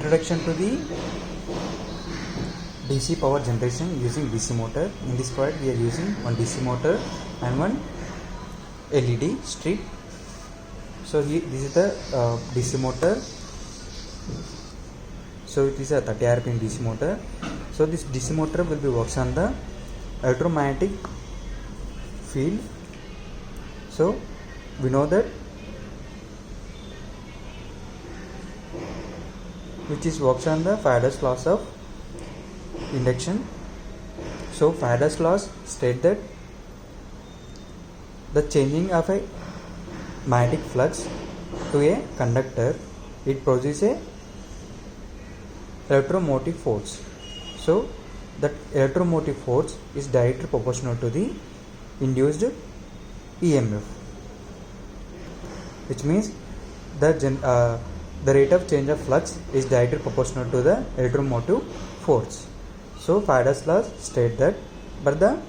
Introduction to the DC power generation using DC motor. In this project we are using one DC motor and one LED strip. So this is the DC motor. So it is a 30 rpm DC motor. So this DC motor will be works on the electromagnetic field. So we know that which is works on the Faraday's laws of induction. So Faraday's laws state that the changing of a magnetic flux to a conductor, it produces a electromotive force. So that electromotive force is directly proportional to the induced EMF, which means the rate of change of flux is directly proportional to the electromotive force. So Faraday's law state that, but the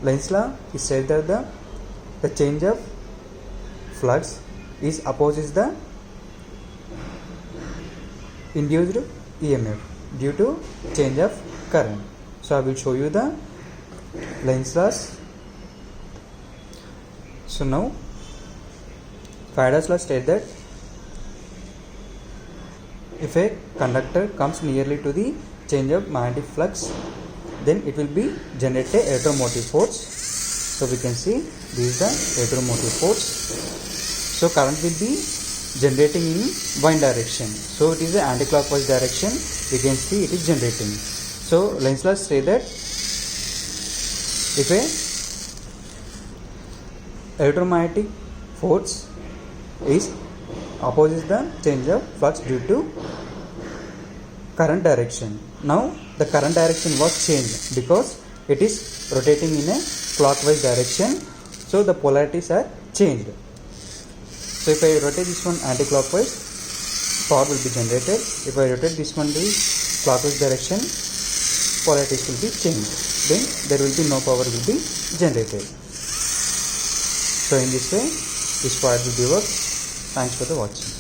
Lenz's law is said that the change of flux is opposes the induced EMF due to change of current. So I will show you the Lenz's laws. So now Faraday's law states that if a conductor comes nearly to the change of magnetic flux, then it will be generate a electromotive force. So we can see this is the electromotive force. So current will be generating in one direction. So it is an anti-clockwise direction. We can see it is generating. So Lenz's law say that if a electromagnetic force is opposes the change of flux due to current direction. Now the current direction was changed because it is rotating in a clockwise direction. So the polarities are changed. So if I rotate this one anti-clockwise, power will be generated. If I rotate this one to clockwise direction, polarities will be changed. Then there will be no power will be generated. So in this way, this part will be worked. Thanks for the watching.